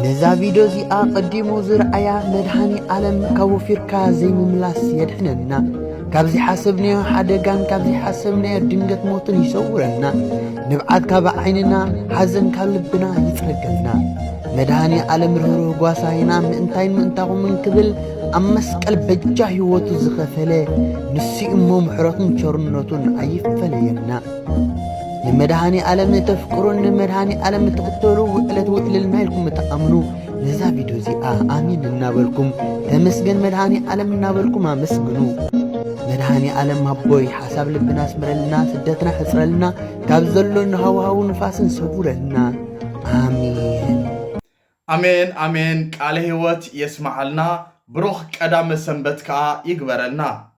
نزا فيديو زي قديمو زرعيا مدهاني عالم كوفيركا زي مملاس يدحننا كابزي حاسبني حدقان كابزي حاسبني دنجت موتن يسورنا نبعد كاب عيننا حزن كالبنا يترقلنا مدهاني عالم رهرو قواساينا منتاغو من كبل أمسك البجاه يوتو زخفله نسي أمو محرطن شرنوتن عيف فلينا لمدهاني عالم تفكرون لمدهاني عالم تقتلوا وقلت وقل المالكم تأمنوا نزا فيديو زي آمين النابلكم تمسجن مدهاني عالم النابلكم أمسجنوا مدهاني عالم هبوي حساب لبنا اسمرلنا سدتنا حسرلنا كابزلو نهاو نفاس نسورلنا آمين آمين آمين قاله هوت يسمع لنا بروخ قدام سنبتك يقبرلنا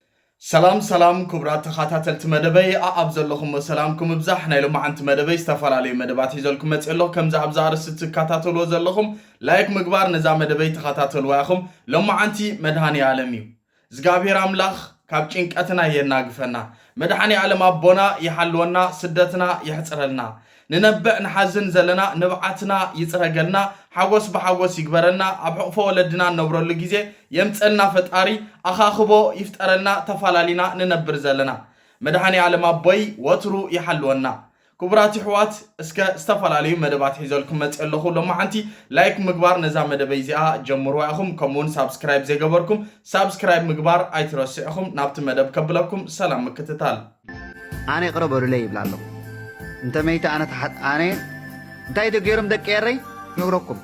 سلام كبرات خاتاتلت مدبي أبزلكم وسلامكم بزحنا لما أنت مدبي استفر عليه مدبات يزلكم مسئلة كم زعب زار الست كاتاتل وزلكم لايك مقبار نزام مدبي تخاتاتل واخم لما أنت مدهاني عالمي زقابير أملاخ كابتشينك أتنا يناقفنا مدهاني عالم أبونا يحلونا سدتنا يحصرلنا ننبأ نحزن زلنا نبعتنا يترقلنا حوس بحوس يقبرنا أبحقفو ولدنا نبرو اللقيزي يمتقلنا فتاري أخاخبو يفتقرلنا تفالالينا ننبر زلنا مدحاني عالم أبوي وطرو يحلونا كبراتي حوات اسكا استفالاليو مدبات حيزولكم متقلخو لما عنتي لايك مقبار نزام مدبيزيها جمروا اخم كمون سابسكرايب زي قبركم سابسكرايب مقبار ايتروسي اخم نابت مدب كبلكم سلام مكتتال أنا قرب أرولي بلالو انت ميت أنا تحت أنا انتاي تقيرم دكيري نغرقكم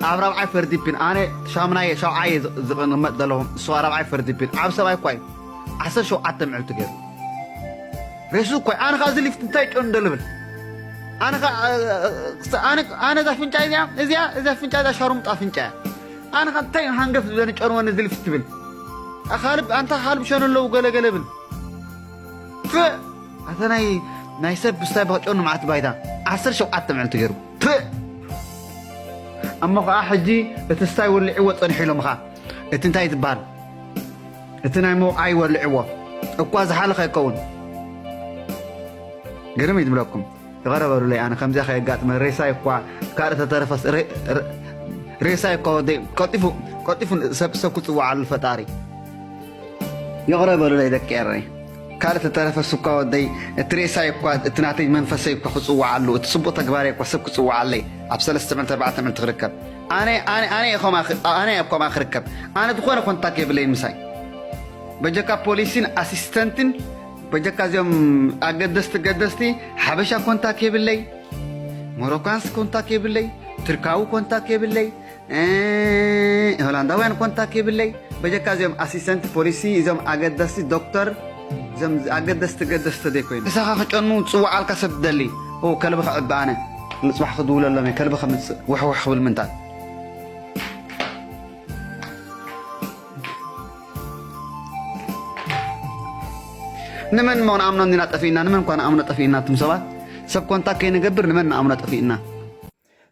عبر ربعي فردي بين أنا شامناي شو عايز زغن مدلهم سوار ربعي فردي بين عبر سباي كوي أحسن شو عتم على تقير ريسو كوي أنا خازل يفتنتاي كندلبل أنا ذا فنجاي إذا فنجاي ذا شرم طافنجاي أنا خدتاي هنقف ذا نشرم نزل فتبل أخالب أنت خالب شنو لو قلبل ف أثناي نايسب بستايبه أنه معت بايدا عسر شو عتم على تجرب أما خا حجي بتستاي واللي عوض أنحيله مخا أنتي تبان أنتي مو عي واللي عوض أقواز حالك يكون قرمي دملكم تغربوا لي أنا خمسة خي قات من ريساي قوا كارت ترفس ريساي قودي كتفو سكت وعلى الفتاري يغربوا لي ذكرني كارت ترفس قودي تريساي قوا تناتي منفسي كخصوا على تصبوا تجباري كسبوا على أبسل استعمل تبعت من تركب أنا أقوم أخركب أنا تكون كنت كيف لي مساي بجاك بوليسين أسيستنتين بجاك زيهم قدستي حبشة كنت كيف لي موروكانس كنت كيف لي تركاو كنت كيف لي هولنداوين كنت كيف لي بجاك زيهم أسيستنت بوليسي زيهم قدستي دكتور زم قدست ديكوين إذا خشنو تصوع على كسب دلي هو كلب خبانة نصبح خدول ولا ما كلب خمس وح بالمنتال نمن ما نعمنا ننات فينا نمن كنا عمنا طفينا تمسوات سب كونتا كي نقبر نمن عمنا طفينا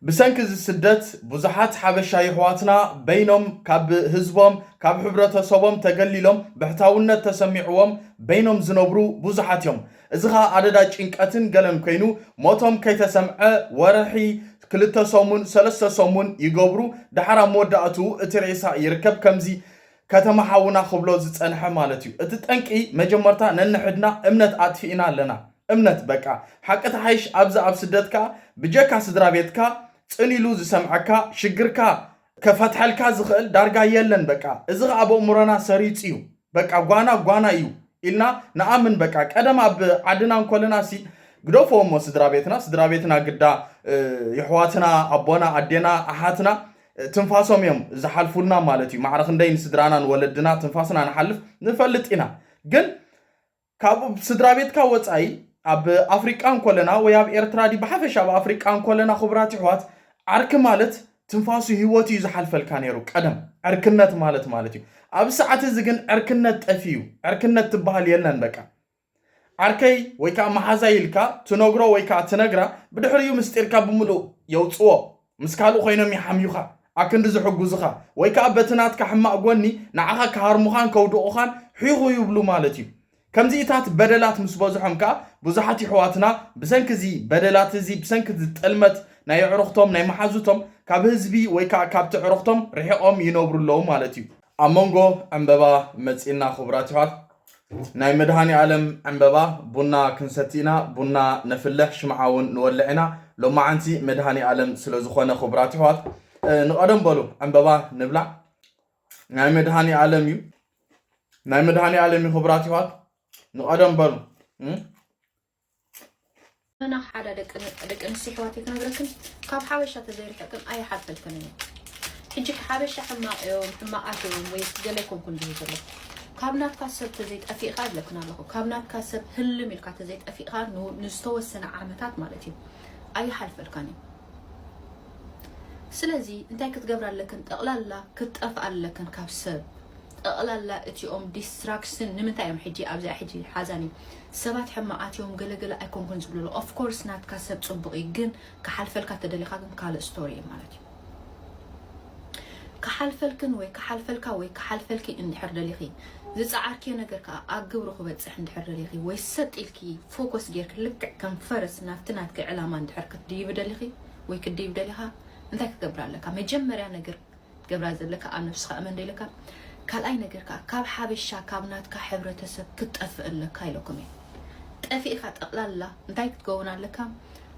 بسنكز السدات بزحات حبشا يحواتنا بينهم كاب هزبهم كاب حبرة صوبهم تقليلهم بحتاونا تسميعهم بينهم زنبرو بزحاتهم إذا عدد إنكاتن قلن كينو موتهم كي تسمع ورحي كلتا صومون سلسة صومون يقبرو دحرا مودعتو اتريسا يركب كمزي كتما حاونا خبلو زتسانحا مالتيو اتتنكي مجمرتا ننحدنا امنت عطفئنا لنا امنت بكا حقت حيش أبزا أبسدتكا بجاكا سدرابيتكا تقليلو زسمعكا شقركا كفتحلكا زخل دارقا يلن بكا إذا أبو مرانا سريتيو بكا قوانا إيو إلنا نأمن بكا كدما بعدنا نقولنا سي قدوفو مو سدرابيتنا قدا يحواتنا أبونا عدينا أحاتنا تنفاسهم يوم زحالفولنا مالتي معرخن دين سدرانا نولدنا تنفاسنا نحلف نفلتنا قل كابو سدرابيتكا وطعي أب أفريقان كلنا وياب إرترادي بحفش أب أفريقان كلنا خبراتي حوات عرك مالت تنفاسو هيوتي زحالف الكانيرو قدم عركنت مالتي أب ساعة زغن عركنت أفيو عركنت تبهال يلن بكا عركي ويكا محازايلكا تنغرو ويكا تنغرا بدحريو مستيركا بملو يوصو مسكالو خينم يحميوخا أكن دزحو زخا ويكا بتناتكا حما أقواني نعاها كهارمخان كودوخان حيخو يبلو مالتي كم زي تات بدلات مسبوزحهم كا بزحاتي حواتنا بسنك زي بدلات زي بسنك زي تلمت ናይ ዕሩኽቶም ናይ መሓዙቶም ካብ ህዝቢ ወይ ከዓ ካብቲ ዕሩኽቶም ርሒቖም ይነብሩ ኣለዉ ማለት እዩ ኣብ መንጎ ዕምበባ መፂና ክቡራት ይሓት ናይ መድሃኒ ዓለም ዕምበባ ቡና ክንሰቲና ቡና ነፍልሕ ሽምዓውን ንወልዕና ሎማዓንቲ መድሃኒ ዓለም ስለ ዝኾነ ክቡራት ይሓት ንቐደም በሉ ዕምበባ ንብላዕ ናይ መድሃኒ ዓለም እዩ ናይ መድሃኒ ዓለም እዩ ክቡራት ይሓት ንቐደም በሉ أنا حدا دك نسي حواتي كنقولكم كاب حبشة تزير حكم أي حد بالكنية حجي حبشة حما أكلهم ويسجلكم كل جزء كابنات كاسب تزيد أفيق هذا لكنا له كابنات كاسب هل ملك تزيد أفيق هذا نستوى السنة عامتات مالتي أي حد بالكنية سلزي أنت كتقبر لكن أقلال لا كتأفعل لكن كابسب أقلال لا أتيوم ديستراكشن نمتى يوم حجي أبزع حجي حزاني سبات حماقات يوم قلقل أيكون كنزبلو له of course نات كاسب صبغي جن كحلفل كتدلي خاكم كال ستوري مالتي كحلفل كنوي كحلفل كوي كحلفل كي اندحر دليخي زي عاركي نجر كا أجبر خبز اندحر دليخي ويست إلكي فوكس جيرك لك كم فرس نافتنات كعلامان اندحر كديب دليخي وي كديب دليها أنت كقبر لك مجمر أنا جر قبر لك أنا نفس خامن دليك كال أي نجر كاب حابشة كابنات كحبرة تسب كتأفق لك هاي لكمي تأفق خات أقلال لا انتايك تقونا لك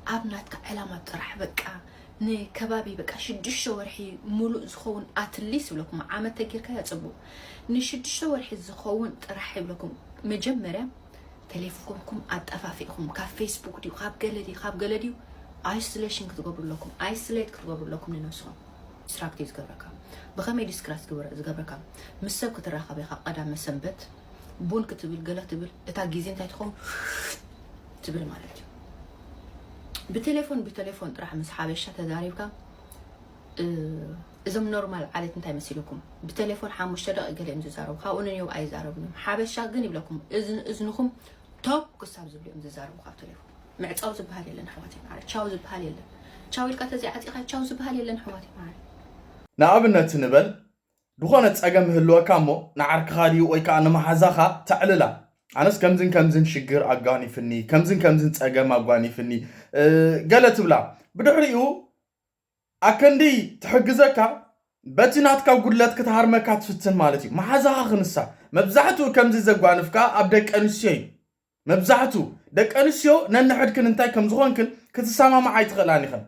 أبنات كعلامات راح بقى ني كبابي بقى شدش ورحي ملو زخون أتليس لكم عامة تجير كذا تصبوا نشدش ورحي زخون ترحب لكم مجمرة تليفونكم أتأفافيكم كفيسبوك دي خاب جلدي isolation كتقبل لكم isolate كتقبل لكم لنفسهم استراكتيز قبركم بخمي ديسكراس قبركم مسب كتراخا بيخا قدام مسنبت بون كتبل قلق تبل اتا جيزين تايتخون تبل مالتي بتليفون راح مسحابي الشات داريبكا إذا نورمال عادة انتاي مسيلكم بتليفون حاموش تدق قلي امززارو خاوني يو اي زاربنم حابي الشات قني بلكم إذنكم توب قصاب زبلي امززارو خاب تليفون معتصاو زبهالي لن حواتي معي تشاو زبهالي لن تشاو الكاتا زي عتيقا تشاو زبهالي لن حواتي معي نعبنا نبل دخانت أجمع هلوا كامو نعرك خالي ويكا أنا محزخة تعللا أنا كمزن شجر أجاني فني كمزن أجمع أجاني فني قالت بلا بدحريو أكندي تحجزك بتنات كقولات كتهرمك تفتن مالتي محزخة خنسة مبزعتو كمزن زجوانفك أبدك أنسي مبزعتو دك أنسيو ننحد كن انتاي كمزخون كن كتسامع معي تغلاني خن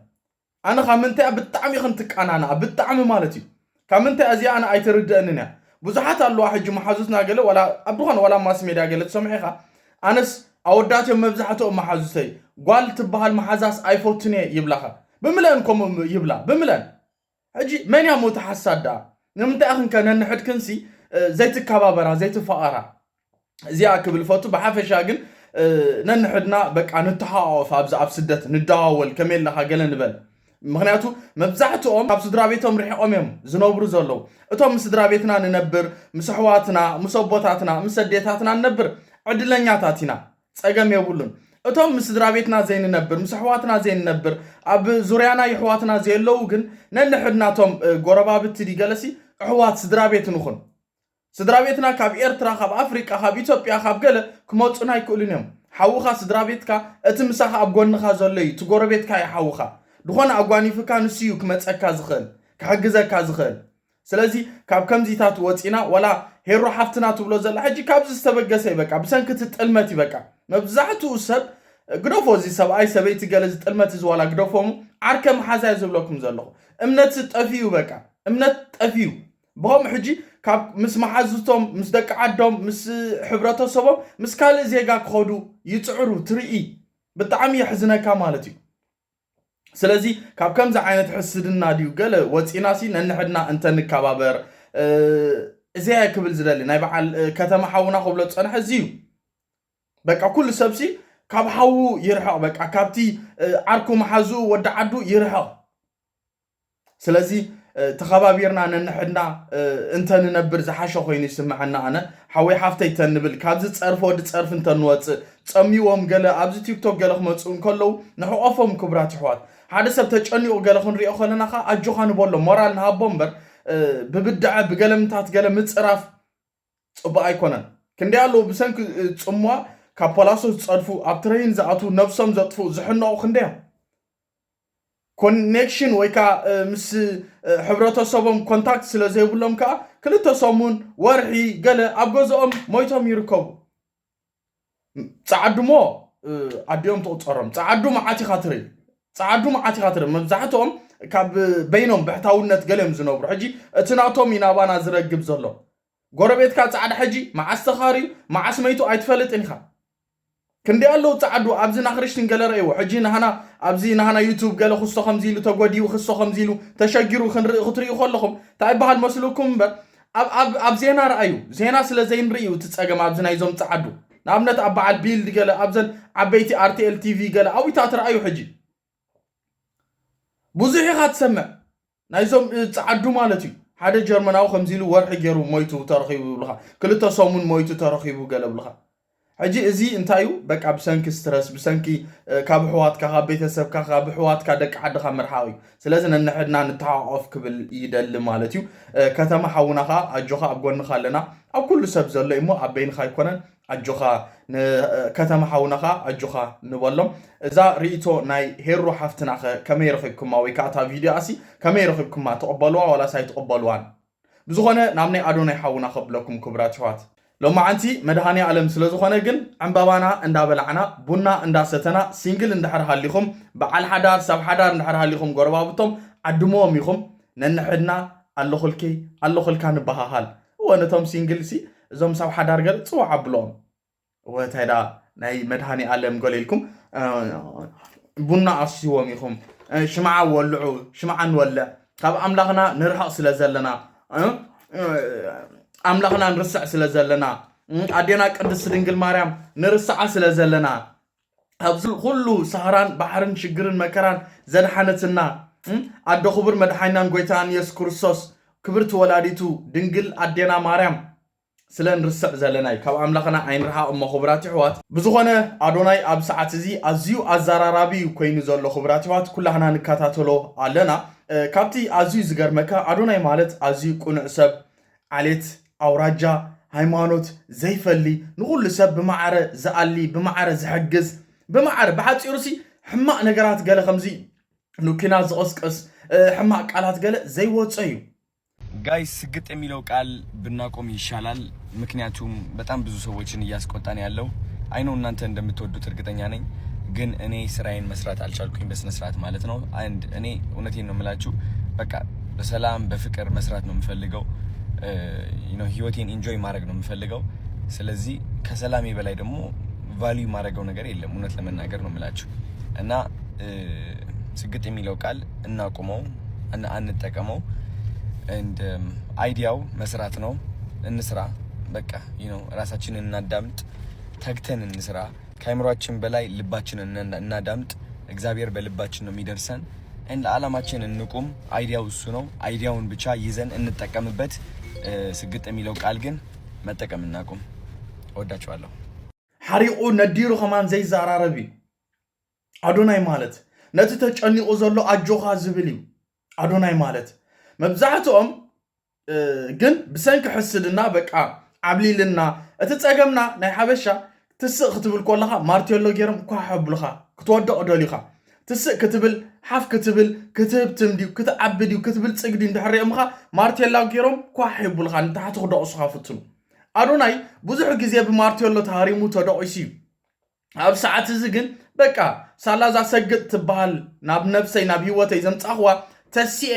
أنا خامنتي بالطعم خنتك أنا بالطعم مالتي كامنتي أزي أنا أيتردأننا بزحات الله حج محازوسنا قال ولا أبغون ولا ما سميدا قالت سمعيها أنس أودات يوم مبزحته محازوسي قال تبها المحازاس أيفوتني يبلغها بملانكم يبلغ بملان هجي من يا متحسد دا نمت أخن كان نحد كنسي زيت الكبابرة زيت الفقرة زي أكبر الفوتو بحافة شاقل ننحدنا بك عن التحاوف أبزع بسدت نداول كمل لها قال نبل مغنياتو مبزحتهم كاب سدرابيتهم ريحهم يوم زنوبرو زلو اتهم سدرابيتنا ننبر مسحواتنا مسوبوتاتنا مسديتاتنا ننبر عدلنياتاتنا صقم يبولن اتهم سدرابيتنا زين ننبر مسحواتنا زين ننبر اب زوريانا يحواتنا زيلو كن ننحدناتهم غربابت دي جلسي حوات سدرابيت نخون سدرابيتنا كاب إيرترا كاب أفريقيا كاب إثيوبيا كاب قال كموصنا يكولنيم حوخا سدرابيتكا اتمسخ اب غونخا زلي تغربيتكا يحوخا دخون أقواني فكان سيو كمتأكا زخل كحجزكا زخل سلازي كاب كم زيتات واتينا ولا هيرو حفتنا تبلو زل حجي كاب زستبقى سيبكا بسان كتت المتي بكا مبزعتو سب قدوفو زي سب اي سبيتي قالزت المتي زوالا قدوفو عركم حزاي زبلوكم زلو امنت تأفيو بكا امنت تأفيو بهم حجي كاب مس محازوتهم مس دك عدهم مس حبراتو سبب مس كالي زيقا كخودو يتعرو ترئي بطعم يحزنكا مالتي سلازي كاب كم زعينة حسدنا ديو قال واتيناسي ننحدنا انت نكابابر زي كبل زلالي نايبع كتما حاونا قبلت انا حزيو بقى كل سبسي كاب حاو يرحق بقى كابتي عركو محازو ودعدو يرحق سلازي تخابابيرنا ننحدنا انت ننبر زحاشو خويني سمعنا انا حاوي حافتي تنبل كابز تصرفو تصرف انت نوات تصميوهم قال ابز تيك توك قال خمصون كلو نحو افهم كبرات حوات هذا سب تجنيو قال خن ريو خلنا خا اجوخان بولو مورال نهابومبر ببدع بقلمتات قلم مصراف صبا ايكونن كندي يالو بسنك صموا كابولاسو تصرفو ابترين زاتو نفسهم زطفو زحنو خنديا ኮኔክሽን ወይ ካ ምስ ሕብረተሰቦም ኮንታክት ስለ ዘይብሎም ከዓ ክልተ ሰሙን ወርሒ ገለ ኣብ ገዝኦም ሞይቶም ይርከቡ ጻዕዱሞ ኣዲዮም ተቆፀሮም ጻዕዱ ማዓቲ ኻትሪ ጻዕዱ ማዓቲ ኻትሪ መብዛሕትኦም ካብ በይኖም ብሕታውነት ገለም ዝነብሩ ሕጂ እቲ ናቶም ኢናባና ዝረግብ ዘሎ ጎረቤትካ ጻዕዳ ሕጂ ማዓስ ተኻሪዩ ማዓስ መይቱ ኣይትፈልጥን ኢኻ ክንዲ ኣለው ጻዕዱ ኣብዚ ናኽርሽትን ገለ ረእይዎ ሕጂ ንሃና ኣብዚ ንሃና ዩቱብ ገለ ክስቶ ከምዚ ኢሉ ተጎዲኡ ክስቶ ከምዚ ኢሉ ተሸጊሩ ክትሪኡ ከለኹም እንታይ በሃል መስልኩም እምበር ኣብ ዜና ረኣዩ ዜና ስለ ዘይንርእዩ ትጸገም ኣብዚ ናይዞም ጻዕዱ ንኣብነት ኣብ በዓል ቢልድ ገለ ኣብዘን ዓበይቲ RTL TV ገለ ኣዊታት ረኣዩ ሕጂ ብዙሕ ኢኻ ትሰምዕ ናይዞም ጻዕዱ ማለት እዩ ሓደ ጀርመናዊ ከምዚ ኢሉ ወርሒ ገይሩ ሞይቱ ተረኺቡ ብልኻ ክልተ ሰሙን ሞይቱ ተረኺቡ ገለ ብልኻ ሕጂ እዚ እንታይ እዩ በቃ ብሰንኪ ስትረስ ብሰንኪ ካብ ሕዋትካ ካብ ቤተሰብካ ካብ ሕዋትካ ደቂ ዓድኻ ምርሓቕ እዩ ስለዚ ነንሕድና ንተሓቆፍ ክብል ይደሊ ማለት እዩ ከተማ ሓውናኻ ኣጆኻ ኣብ ጎንኻ ኣለና ኣብ ኩሉ ሰብ ዘሎ እሞ ኣብ በይንኻ ኣይኮነን ኣጆኻ ከተማ ሓውናኻ ኣጆኻ ንበሎም እዛ ርእቶ ናይ ሄሮ ሓፍትናኸ ከመይ ረኺብኩማ ወይ ከዓ እታ ቪድዮ ኣሲ ከመይ ረኺብኩማ ተቐበልዋ ዋላስ ኣይትቐበልዋን ብዝኾነ ናብ ናይ ኣዶናይ ሓውና ከብለኩም ክብራት ኣሕዋት ሎማዓንቲ መድሃኒ ዓለም ስለ ዝኾነ ግን ዕምባባና እንዳበላዕና ቡና እንዳሰተና ሲንግል እንድሕር ሃሊኹም በዓል ሓዳር ሰብ ሓዳር እንድሕር ሃሊኹም ጎረባብቶም ዓድሞም ኢኹም ነንሕድና ኣለኹልካ ንበሃሃል ወነቶም ሲንግል ሲ እዞም ሰብ ሓዳር ገለ ጽዋዕ ኣብሎም ወታይዳ ናይ መድሃኒ ዓለም ገለልኩም ቡና ኣስይዎም ኢኹም ሽምዓ ወልዑ ሽምዓ ንወልዕ ካብ ኣምላኽና ንርሐቕ ስለ ዘለና ኣምላኽና ንርስዕ ስለ ዘለና ኣዴና ቅድስት ድንግል ማርያም ንርስዓ ስለ ዘለና ኣብዚ ኩሉ ሰሃራን ባሕርን ሽግርን መከራን ዘድሓነትና ኣዶ ክቡር መድሓኒናን ጎይታን ኢየሱስ ክርስቶስ ክብርቲ ወላዲቱ ድንግል ኣዴና ማርያም ስለ ንርስዕ ዘለና ካብ ኣምላኽና ኣይንርሓቕ እሞ ክቡራት ኣሕዋት ብዝኾነ ኣዶናይ ኣብ ሰዓት እዚ ኣዝዩ ኣዘራራቢ ኮይኑ ዘሎ ክቡራት ኣሕዋት ኩላህና ንከታተሎ ኣለና ካብቲ ኣዝዩ ዝገርመካ ኣዶናይ ማለት ኣዝዩ ቁኑዕ ሰብ ዓሌት ኣውራጃ ሃይማኖት ዘይፈሊ ንኩሉ ሰብ ብማዕረ ዝኣሊ ብማዕረ ዝሕግዝ ብማዕረ ብሓፂሩሲ ሕማቅ ነገራት ገለ ከምዚ ንኩናት ዝቐስቀስ ሕማቅ ቃላት ገለ ዘይወፀ እዩ ጋይስ ስግጥ የሚለው ቃል ብናቆም ይሻላል ምክንያቱም በጣም ብዙ ሰዎችን እያስቆጣን ያለው አይነው እናንተ እንደምትወዱት እርግጠኛ ነኝ ግን እኔ ስራዬን መስራት አልቻልኩኝ በስነ ስርዓት ማለት ነው አንድ እኔ እውነቴን ነው የምላችሁ በቃ በሰላም በፍቅር መስራት ነው የምፈልገው ህይወቴን ኢንጆይ ማድረግ ነው የምፈልገው ስለዚህ ከሰላሜ በላይ ደግሞ ቫልዩ ማድረገው ነገር የለም እውነት ለመናገር ነው የምላችሁ እና ስግጥ የሚለው ቃል እናቆመው እና አንጠቀመው and አይዲያው መስራት ነው እንስራ በቃ ራሳችንን እናዳምጥ ተግተን እንስራ ከአይምሮአችን በላይ ልባችንን እናዳምጥ እግዚአብሔር በልባችን ነው የሚደርሰን and ዓላማችን እንቁም አይዲያው እሱ ነው አይዲያውን ብቻ ይዘን እንጠቀምበት ስግጥ የሚለው ቃል ግን መጠቀም እናቁም ወዳችኋለሁ ሐሪቁ ነዲሩ ከማን ዘይዛራረቢ አዶናይ ማለት ነቲ ተጨኒቆ ዘሎ አጆኻ ዝብል እዩ አዶናይ ማለት መብዛሕትኦም ግን ብሰንኪ ሕስድና በቃ ዓብሊልና እቲ ጸገምና ናይ ሓበሻ ትስቕ ክትብል ኮለኻ ማርቴሎ ገይሮም ኳሕ ብልኻ ክትወደቕ ደሊኻ ትስቕ ክትብል ሓፍ ክትብል ክትህብ ትምዲው ክትዓብዲው ክትብል ጽግዲ እንድሕሪኦምኻ ማርቴሎ ገይሮም ኳሕ ብልኻ ንታሕቲ ክደቕሱኻ ፍትኑ አዶናይ ብዙሕ ግዜ ብማርቴሎ ተሃሪሙ ተደቂሱ ኣብ ሰዓት እዚ ግን በቃ ሳላዛ ሰግጥ ትበሃል ናብ ነፍሰይ ናብ ህይወተይ ዘምጻኽዋ ተሲኤ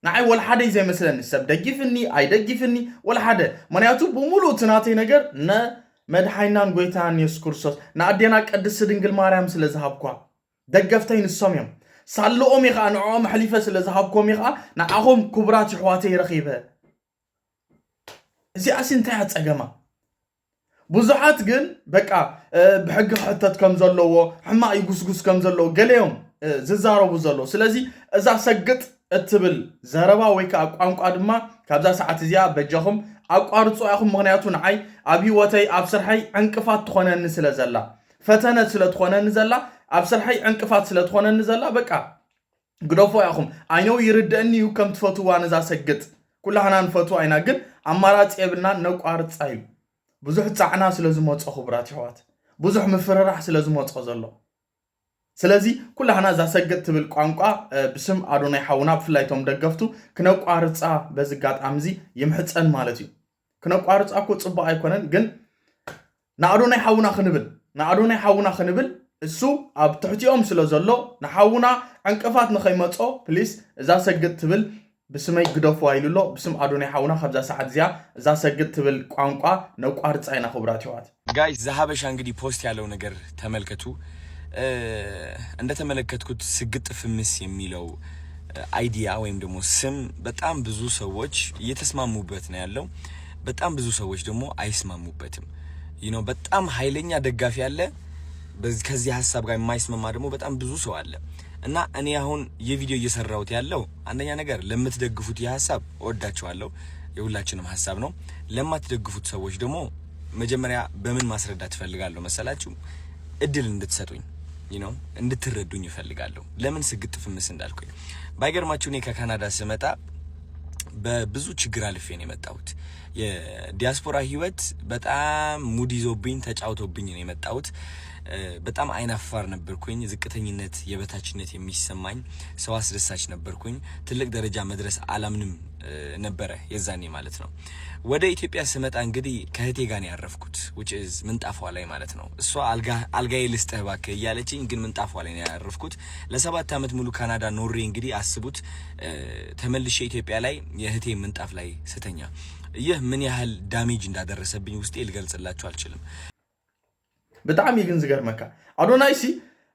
نعي ولا حدا زي مثلا السب دقيفني أي دقيفني ولا حدا من ياتو بمولو تناتي نجر نا مدحينان قويتان يسكرسوس نا أدينا قدس دنجل ماريام سلزهابكوا دقفتين الصميم صلو أميخا نعوم حليفة سلزهابكوا ميخا نعهم كبرات حواتي رخيبة زي أسين تحت أجمع بزحات جن بقى بحق حتى كم زلوا حما يقص كم زلوا قليهم ززارو بزلوا سلازي إذا سقط اتبل زربا ويكا ቋንቋ ድማ ካብዛ ሰዓት እዚያ በጀኹም አቋርጹ አኹም ምክንያቱን አይ አብ ህይወተይ አብ ስርሐይ ዕንቅፋት ትኾነኒ ስለዘላ ፈተነት ስለትኾነኒ ዘላ አብ ስርሐይ ዕንቅፋት ስለትኾነኒ ዘላ በቃ ግደፎ አኹም አይነው ይርደኒ ከም ትፈቱ ዋነዛ ሰግጥ ኩላህና ንፈቱ አይና ግን አማራጽ የብልና ነቋርጽ አይሉ ብዙሕ ጻዕና ስለዝመጽ ኹብራት ይዋት ብዙሕ ምፍረራህ ስለዝመጽ ዘሎ ስለዚህ ኩላህና ዛሰግጥ ትብል ቋንቋ ብስም አዶናይ ሓውና ብፍላይቶም ደገፍቱ ክነቋርፃ በዝጋጣምዚ ይምሕፀን ማለት እዩ ክነቋርፃ እኮ ጽቡቅ አይኮነን ግን ንአዶናይ ሓውና ክንብል እሱ ኣብ ትሕቲኦም ስለ ዘሎ ንሓውና ዕንቅፋት ንኸይመጾ ፕሊስ እዛ ሰግጥ ትብል ብስመይ ግደፉ አይሉሎ ብስም አዶናይ ሓውና ከብዛ ሰዓት እዚያ እዛ ሰግጥ ትብል ቋንቋ ነቋርፃ ኢና ክብራት ይዋት ጋይስ ዘሀበሻ እንግዲህ ፖስት ያለው ነገር ተመልከቱ እንደተመለከትኩት ስግጥ ፍምስ የሚለው አይዲያ ወይም ደግሞ ስም በጣም ብዙ ሰዎች እየተስማሙበት ነው ያለው በጣም ብዙ ሰዎች ደግሞ አይስማሙበትም በጣም ኃይለኛ ደጋፊ ያለ ከዚህ ሐሳብ ጋር የማይስማማ ደግሞ በጣም ብዙ ሰው አለ እና እኔ አሁን የቪዲዮ እየሰራሁት ያለው አንደኛ ነገር ለምትደግፉት የሐሳብ ወዳችኋለሁ የሁላችንም ሐሳብ ነው ለማትደግፉት ሰዎች ደግሞ መጀመሪያ በምን ማስረዳት ፈልጋለሁ መሰላችሁ እድል እንድትሰጡኝ እንድትረዱኝ ፈልጋለሁ ለምን ስግጥ ፍምስ እንዳልኩኝ ባይገርማችሁ እኔ ከካናዳ ስመጣ በብዙ ችግር አልፌ ነው የመጣሁት የዲያስፖራ ህይወት በጣም ሙድ ይዞብኝ ተጫውቶብኝ ነው የመጣሁት በጣም አይናፋር ነበርኩኝ ዝቅተኝነት የበታችነት የሚሰማኝ ሰው አስደሳች ነበርኩኝ ትልቅ ደረጃ መድረስ አላምንም ነበረ የዛኔ ማለት ነው ወደ ኢትዮጵያ ስመጣ እንግዲህ ከህቴ ጋር ያረፍኩት which is ምንጣፏ ላይ ማለት ነው እሷ አልጋዬ ልስጥህ ባክህ እያለችኝ ግን ምንጣፏ ላይ ነው ያረፍኩት ለ7 አመት ሙሉ ካናዳ ኖሬ እንግዲህ አስቡት ተመልሼ ኢትዮጵያ ላይ የህቴ ምንጣፍ ላይ ስተኛ ይህ ምን ያህል ዳሜጅ እንዳደረሰብኝ ውስጤ ልገልጽላችሁ አልችልም በጣም ይግን ዝገርመካ አዶናይ ሲ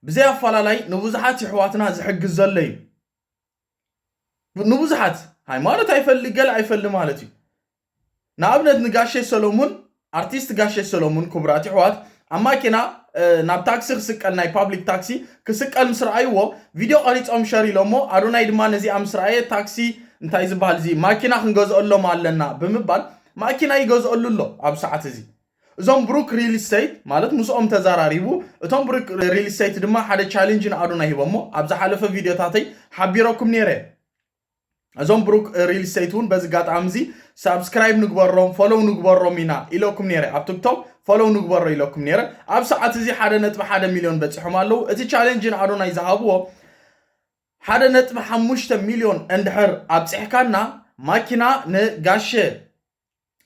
ብዘይ አፈላላይ ንቡዛሓት ይሕዋትና ዝሕግዝ ዘሎ እዩ ንቡዛሓት ሃይማኖት አይፈልገል አይፈል ማለት እዩ ንኣብነት ንጋሼ ሰሎሙን አርቲስት ጋሼ ሰሎሙን ክቡራት ይሕዋት አማኪና ናብ ታክሲ ክስቀል ናይ ፓብሊክ ታክሲ ክስቀል ምስራኣይዎ ቪድዮ ቀሪጾም ሸሪሎሞ አዶናይ ድማ ነዚ ምስራኣየ ታክሲ እንታይ ዝበሃል እዚ ማኪና ክንገዝአሎም ኣለና ብምባል ማኪና ይገዝአሉሎ ኣብ ሰዓት እዚ እዞም ብሩክ ሪል ስቴት ማለት ምስኦም ተዛራሪቡ እቶም ብሩክ ሪል ስቴት ድማ ሓደ ቻሌንጅ ንአዶናይ ሂቦሞ ኣብ ዝሓለፈ ቪድዮታተይ ሓቢረኩም ነይረ እዞም ብሩክ ሪል ስቴትን በዝጋጣምዚ ሳብስክራይብ ንግበሮም ፎሎው ንግበሮም ኢና ኢለኩም ነይረ ኣብ ቲክቶክ ፎሎው ንግበሮ ኢለኩም ነይረ ኣብ ሰዓት እዚ 1.1 ሚሊዮን በፂሖም ኣለው እቲ ቻሌንጅ ንአዶናይ ዝሃብዎ 1.5 ሚሊዮን እንድሕር ኣብፅሕካና ማኪና ንጋሼ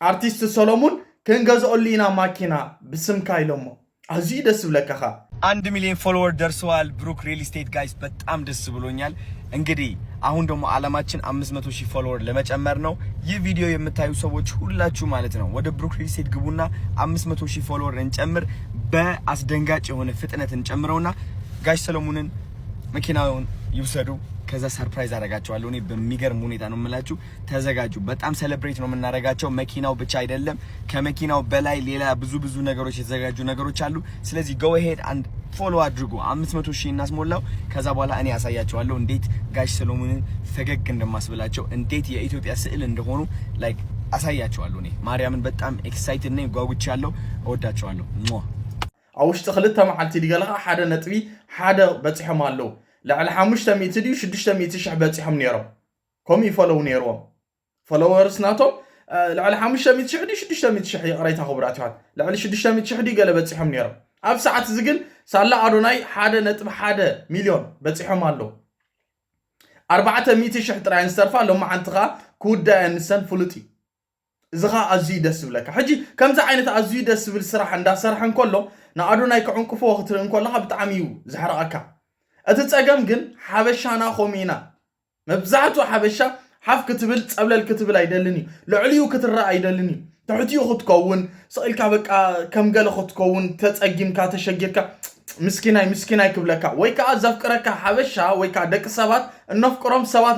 አርቲስት ሰሎሙን ከንገዝኦሊና ማኪና ብስምካ ኢሎሞ አዚ ደስ ብለካኻ 1 ሚሊዮን ፎሎወር ደርሰዋል ብሩክ ሪል ስቴት ጋይስ በጣም ደስ ብሎኛል እንግዲህ አሁን ደግሞ አለማችን 500,000 ፎሎወር ለመጨመር ነው ይህ ቪዲዮ የምታዩ ሰዎች ሁላችሁ ማለት ነው ወደ ብሩክ ሪል ስቴት ግቡና 500,000 ፎሎወር እንጨምር በአስደንጋጭ የሆነ ፍጥነት እንጨምረውና ጋሽ ሰሎሙንን መኪናውን ይውሰዱ ከዛ ሰርፕራይዝ አረጋቸዋለሁ እኔ በሚገርም ሁኔታ ነው የምላችሁ ተዘጋጁ በጣም ሴሌብሬት ነው የምናረጋቸው መኪናው ብቻ አይደለም ከመኪናው በላይ ሌላ ብዙ ነገሮች የተዘጋጁ ነገሮች አሉ ስለዚህ go ahead and follow አድርጉ 500,000 እናስሞላው ከዛ በኋላ እኔ ያሳያቸዋለሁ እንዴት ጋሽ ሰሎሙንን ፈገግ እንደማስብላቸው እንዴት የኢትዮጵያ ስዕል እንደሆኑ ላይክ አሳያቸዋለሁ እኔ ማርያምን በጣም ኤክሳይትድ ነኝ ጓጉቻለሁ እወዳቸዋለሁ አውሽጥ ክልተ መዓልቲ ዲገለኻ ሓደ ነጥቢ ሓደ በጽሖም ኣለው لعل 500 ديو 600 شح بصيحم نيرو كوم يفولو نيرو فولورز ناتو لعل 500 شح دي 600 شح قريتها خبرات واحد لعل 600 شح دي قال بصيحم نيرو اب ساعات زغن سالا ادوناي 1.1 مليون بصيحم አለው 400 شح ጥራይ እንሰርፋ لما عنتኻ كودا انسن فلطي زغا ازي دس بلك حجي كم ذا عينت ازي دس بالسراح اندا سرحن كله نا ادوناي كعنكفو وقت እንኮለኻ بتعميو زحرقك أتتصاقم جن حبشانا خومينا مبزعتو حبشا حف كتبل صبلل كتبل ايدلني لعليو كترا ايدلني تحتيو خد كون سئلكا بقى كم قال خد كون تتصاقمكا تشجركا مسكيناي كبلكا ويكا زفقركا حبشا ويكا دق سبات انفقرم سبات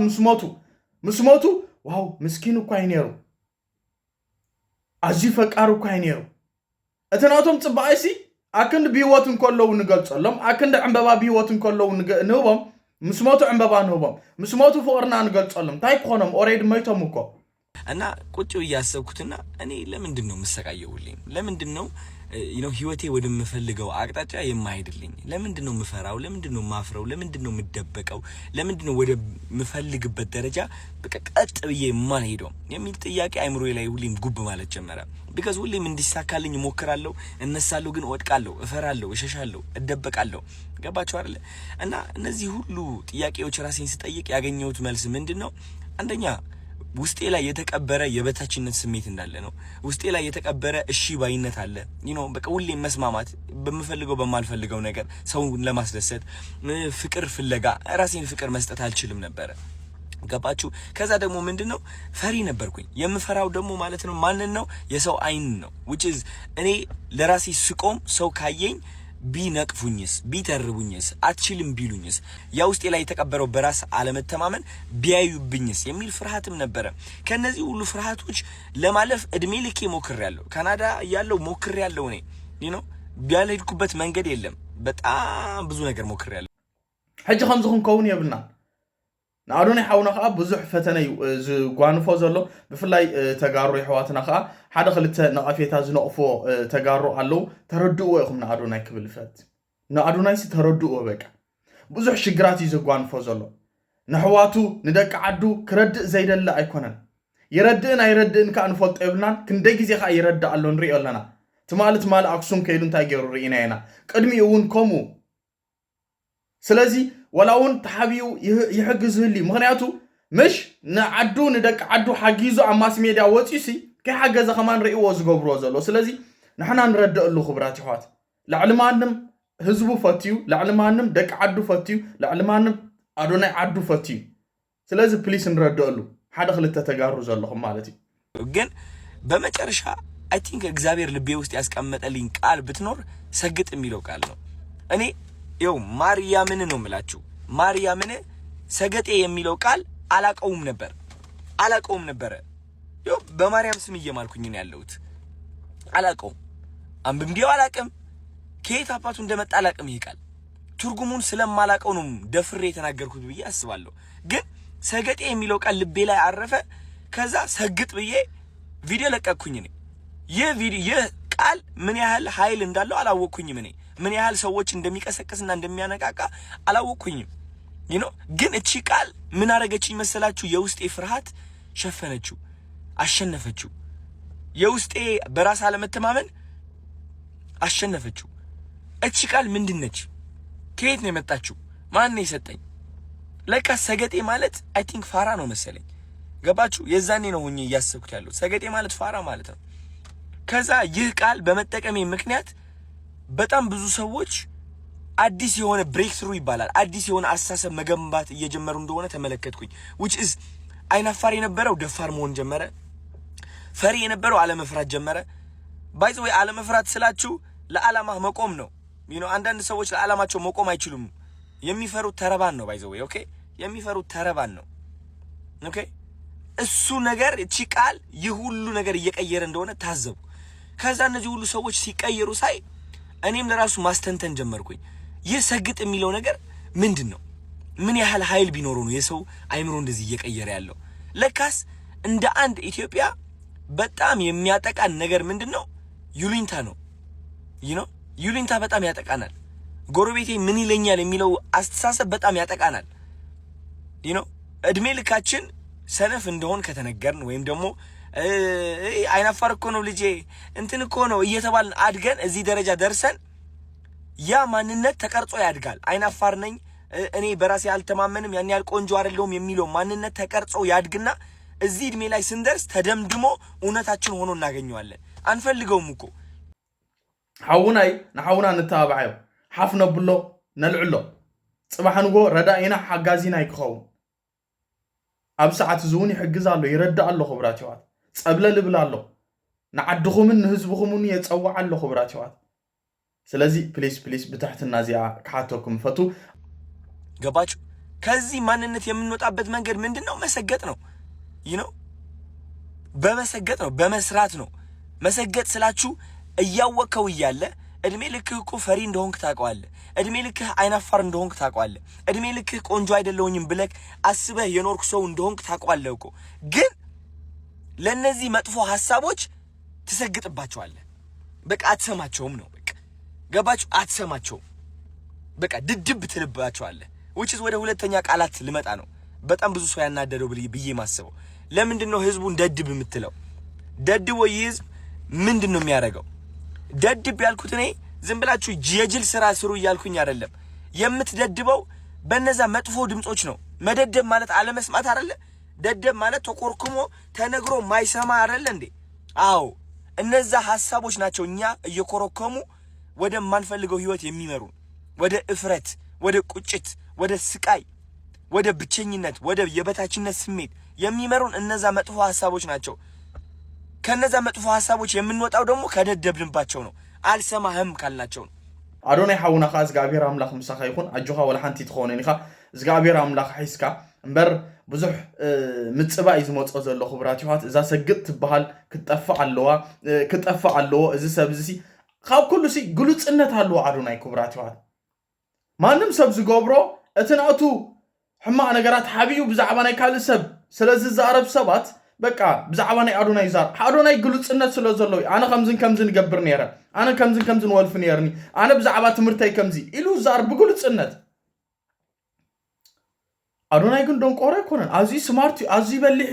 مسموتو واو مسكينو كاينيرو ازي فقارو كاينيرو اتناتهم صبايسي አከንድ ቢወቱን ኮለው ንገልጸሎም አከንድ ዕንበባ ቢወቱን ኮለው ንቦም مسموتو عمبابا نوبم مسموتو فورنا نقلصلم تاي كونم اوريدي ميتوم እኮ እና ቁጭው ያሰብኩትና እኔ ለምንድነው መሰቃየውልኝ ለምንድነው ህይወቴ ወደምፈልገው አቅጣጫ የማይሄድልኝ? ለምንድነው ምፈራው? ለምንድነው ማፍረው? ለምንድነው ምደበቀው? ለምንድነው ወደ ምፈልግበት ደረጃ በቀጥ ብዬ የማልሄደው የሚል ጥያቄ አይምሮዬ ላይ ሁሌም ጉብ ማለት ጀመረ። ቢካዝ ሁሌም እንዲሳካልኝ ሞክራለሁ፣ እነሳለሁ፣ ግን ወድቃለሁ፣ እፈራለሁ፣ እሸሻለሁ፣ እደበቃለሁ። ገባችሁ አይደል? እና እነዚህ ሁሉ ጥያቄዎች ራሴን ስጠይቅ ያገኘሁት መልስ ምንድነው? አንደኛ ውስጤ ላይ የተቀበረ የበታችነት ስሜት እንዳለ ነው። ውስጤ ላይ የተቀበረ እሺ ባይነት አለ። በቃ ሁሌም መስማማት፣ በምፈልገው በማልፈልገው ነገር ሰውን ለማስደሰት ፍቅር ፍለጋ ራሴን ፍቅር መስጠት አልችልም ነበር። ገባችሁ? ከዛ ደግሞ ምንድነው ፈሪ ነበርኩኝ። የምፈራው ደግሞ ማለት ነው ማንን ነው? የሰው አይን ነው። which is እኔ ለራሴ ስቆም ሰው ካየኝ ቢነቅፉኝስ፣ ቢተርቡኝስ፣ አትችልም ቢሉኝስ፣ ያ ውስጤ ላይ የተቀበረው በራስ አለመተማመን ቢያዩብኝስ የሚል ፍርሃትም ነበረ። ከነዚህ ሁሉ ፍርሃቶች ለማለፍ እድሜ ልኬ ሞክሬያለሁ። ካናዳ ያለው ሞክሬያለሁ። እኔ ቢያልሄድኩበት መንገድ የለም። በጣም ብዙ ነገር ሞክሬያለሁ። ሕጂ ከም ዝኹንከውን የብልና ንኣዶናይ ሓውና ከዓ ብዙሕ ፈተነ እዩ ዝጓንፎ ዘሎ። ብፍላይ ተጋሩ ኣሕዋትና ከዓ ሓደ ክልተ ነቐፌታ ዝነቕፎ ተጋሩ ኣለው። ተረድእዎ ኢኹም ንኣዶናይ ክብል ፈት ንኣዶናይሲ ተረድእዎ። በቃ ብዙሕ ሽግራት እዩ ዘጓንፎ ዘሎ። ንሕዋቱ ንደቂ ዓዱ ክረድእ ዘይደለ ኣይኮነን። ይረድእን ኣይረድእን ከዓ ንፈልጦ የብልናን። ክንደይ ግዜ ከዓ ይረድእ ኣሎ ንሪኦ ኣለና። ትማልት ማል ኣክሱም ከይዱ እንታይ ገይሩ ርኢና ኢና። ቅድሚኡ እውን ከምኡ። ስለዚ ወላውን ተሓቢኡ ይሕግዝህሊ። ምክንያቱ ምሽ ንዓዱ ንደቂ ዓዱ ሓጊዙ ኣብ ማስ ሜድያ ወፂሲ ከይሓገዘ ከማ ንሪእዎ ዝገብርዎ ዘሎ። ስለዚ ንሕና ንረድአሉ ክብራት ይሕዋት። ላዕሊ ማንም ህዝቡ ፈትዩ፣ ላዕሊ ማንም ደቂ ዓዱ ፈትዩ፣ ላዕሊ ማንም ኣዶናይ ዓዱ ፈትዩ። ስለዚ ፕሊስ ንረድአሉ። ሓደ ክልተ ተጋሩ ዘለኹም ማለት እዩ። ግን በመጨረሻ አይ ቲንክ እግዚአብሔር ልቤ ውስጥ ያስቀመጠልኝ ቃል ብትኖር ሰግጥ የሚለው ቃል ነው። እኔ ይው ማርያምን ነው የምላችሁ። ማርያምን ሰገጤ የሚለው ቃል አላቀውም ነበር። ይው በማርያም ስም እየማልኩኝ ነው ያለሁት። አላቀውም፣ አንብቤው አላቀም፣ ከየት አባቱ እንደመጣ አላቀም። ይሄ ቃል ትርጉሙን ስለማላቀው ነው ደፍሬ የተናገርኩት ብዬ አስባለሁ። ግን ሰገጤ የሚለው ቃል ልቤ ላይ አረፈ። ከዛ ሰግጥ ብዬ ቪዲዮ ለቀቅኩኝ። ይህ ቃል ምን ያህል ኃይል እንዳለው አላወቅኩኝም። ምን ያህል ሰዎች እንደሚቀሰቅስና እንደሚያነቃቃ አላወቅኩኝም። ግን እቺ ቃል ምን አረገችኝ መሰላችሁ? የውስጤ ፍርሃት ሸፈነችው፣ አሸነፈችው። የውስጤ በራስ አለመተማመን አሸነፈችው። እቺ ቃል ምንድነች? ከየት ነው የመጣችው? ማን ነው የሰጠኝ? ለካ ሰገጤ ማለት አይ ቲንክ ፋራ ነው መሰለኝ። ገባችሁ? የዛኔ ነው ሆኜ እያሰብኩት ያለው ሰገጤ ማለት ፋራ ማለት ነው። ከዛ ይህ ቃል በመጠቀሜ ምክንያት በጣም ብዙ ሰዎች አዲስ የሆነ ብሬክ ትሩ ይባላል፣ አዲስ የሆነ አስተሳሰብ መገንባት እየጀመሩ እንደሆነ ተመለከትኩኝ። which is አይናፋር የነበረው ደፋር መሆን ጀመረ። ፈሪ የነበረው አለመፍራት ጀመረ። ባይ ዘ ወይ አለመፍራት ስላችሁ ለዓላማ መቆም ነው። አንዳንድ ሰዎች ለዓላማቸው መቆም አይችሉም። የሚፈሩት ተረባን ነው። ባይ ዘ ወይ ኦኬ፣ የሚፈሩት ተረባን ነው። ኦኬ፣ እሱ ነገር እቺ ቃል ይህ ሁሉ ነገር እየቀየረ እንደሆነ ታዘቡ። ከዛ እነዚህ ሁሉ ሰዎች ሲቀየሩ ሳይ እኔም ለራሱ ማስተንተን ጀመርኩኝ። ይህ ሰግጥ የሚለው ነገር ምንድነው? ምን ያህል ኃይል ቢኖረው ነው የሰው አይምሮ እንደዚህ እየቀየረ ያለው? ለካስ እንደ አንድ ኢትዮጵያ በጣም የሚያጠቃን ነገር ምንድነው? ዩሊንታ ነው። ዩሊንታ በጣም ያጠቃናል። ጎረቤቴ ምን ይለኛል የሚለው አስተሳሰብ በጣም ያጠቃናል። እድሜ ልካችን ሰነፍ እንደሆን ከተነገርን ወይም ደግሞ አይናፋር እኮ ነው ልጄ እንትን እኮ ነው እየተባልን አድገን እዚህ ደረጃ ደርሰን ያ ማንነት ተቀርጾ ያድጋል። አይናፋር ነኝ እኔ በራሴ አልተማመንም ያን ያህል ቆንጆ አይደለሁም የሚለው ማንነት ተቀርጾ ያድግና እዚህ እድሜ ላይ ስንደርስ ተደምድሞ እውነታችን ሆኖ እናገኘዋለን። አንፈልገውም እኮ ሓውናይ ንሓውና ንተባባዓዮ ሓፍ ነብሎ ነልዕሎ ጽባሕንጎ ረዳኢና ሓጋዚና ይክኸውን ኣብ ሰዓት ዝውን ይሕግዝ ኣሎ ይረዳእ ኣሎ ክብራት ይዋት ጸብለ ልብል ኣሎ ንዓድኹምን ንህዝብኹምን የጸዋዕ ኣሎ ክብራት ይዋት። ስለዚ ፕሊስ ብታሕትና እዚኣ ክሓተኩም ፈቱ። ገባችሁ? ከዚህ ማንነት የምንወጣበት መንገድ ምንድነው? መሰገጥ ነው። በመሰገጥ ነው፣ በመስራት ነው። መሰገጥ ስላችሁ እያወቀው እያለ እድሜ ልክህ እኮ ፈሪ እንደሆንክ ታውቀዋለህ። እድሜ ልክህ አይናፋር እንደሆንክ ታውቀዋለህ። እድሜ ልክህ ቆንጆ አይደለሁኝም ብለህ አስበህ የኖርክ ሰው እንደሆንክ ታውቀዋለህ እኮ። ግን ለነዚህ መጥፎ ሐሳቦች ትሰግጥባቸዋለህ። በቃ አትሰማቸውም ነው በቃ ገባችሁ አትሰማቸውም በቃ ድድብ ትልባቸዋለህ which is ወደ ሁለተኛ ቃላት ልመጣ ነው በጣም ብዙ ሰው ያናደደው ብዬ ማስበው ለምንድነው ህዝቡን ደድብ የምትለው ደድብ ወይ ህዝብ ምንድነው የሚያደርገው ደድብ ያልኩት እኔ ዝም ብላችሁ የጅል ስራ ስሩ ይያልኩኝ አይደለም የምትደድበው በነዛ መጥፎ ድምጾች ነው መደደብ ማለት አለመስማት አይደለ ደደብ ማለት ተቆርኩሞ ተነግሮ ማይሰማ አይደለ እንዴ አዎ እነዛ ሐሳቦች ናቸው እኛ እየኮረከሙ ወደ ማንፈልገው ህይወት የሚመሩ ወደ እፍረት ወደ ቁጭት ወደ ስቃይ ወደ ብቸኝነት ወደ የበታችነት ስሜት የሚመሩን እነዛ መጥፎ ሐሳቦች ናቸው ከነዛ መጥፎ ሐሳቦች የምንወጣው ደግሞ ከደደብንባቸው ነው አልሰማህም ካልናቸው ነው አዶናይ ሓውና ኻ እግዚአብሔር አምላኽ ምሳኻ ይኹን አጆኻ ወላ ሓንቲ ትኾነኒኻ እግዚአብሔር አምላኽ ሒስካ እምበር ብዙሕ ምጽባእ ዝመጾ ዘሎ ኽብራት ይሓት እዛ ሰግጥ ትበሃል ክጠፋ ኣለዎ እዚ ሰብ እዚ ካብ ኩሉ ሲ ግሉጽነት ኣለዎ አዶናይ ኽብራት ይሓት ማንም ሰብ ዝገብሮ እትናቱ ሕማቕ ነገራት ሓቢዩ ብዛዕባ ናይ ካልእ ሰብ ስለዚ ዛረብ ሰባት በቃ ብዛዕባ ናይ አዶናይ ዛር አዶናይ ግሉጽነት ስለ ዘሎ አነ ከምዝን ገብር ነይረ አነ ከምዝን ወልፍ ነይርኒ አነ ብዛዕባ ትምርተይ ከምዚ ኢሉ ዛር ብግሉጽነት አዶናይ ግን ደንቆሮ ይኮነን አዚ ስማርት አዚ በልሕ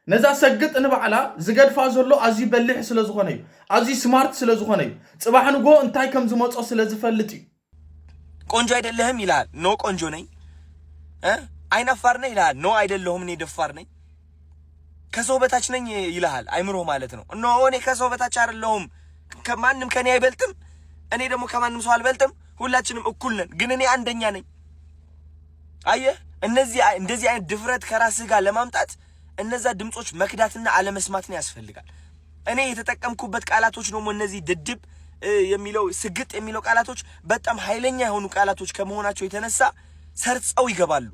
ነዛ ሰግጥ ንባዕላ ዝገድፋ ዘሎ አዚ በልሕ ስለ ዝኾነ እዩ አዚ ስማርት ስለ ዝኾነ እዩ ጽባሕ ንጎ እንታይ ከም ዝመጾ ስለ ዝፈልጥ እዩ ቆንጆ አይደለህም ይላል ኖ ቆንጆ ነኝ አይናፋር ነኝ ይላል ኖ አይደለሁም እኔ ደፋር ነኝ ከሰው በታች ነኝ ይላል አይምሮ ማለት ነው ኖ እኔ ከሰው በታች አይደለሁም ከማንም ከኔ አይበልጥም እኔ ደግሞ ከማንም ሰው አልበልጥም ሁላችንም እኩል ነን ግን እኔ አንደኛ ነኝ አየህ እንደዚህ አይነት ድፍረት ከራስህ ጋር ለማምጣት እነዛ ድምጾች መክዳትና አለመስማትን ያስፈልጋል እኔ የተጠቀምኩበት ቃላቶች ነው እነዚህ ድድብ የሚለው ስግጥ የሚለው ቃላቶች በጣም ኃይለኛ የሆኑ ቃላቶች ከመሆናቸው የተነሳ ሰርጸው ይገባሉ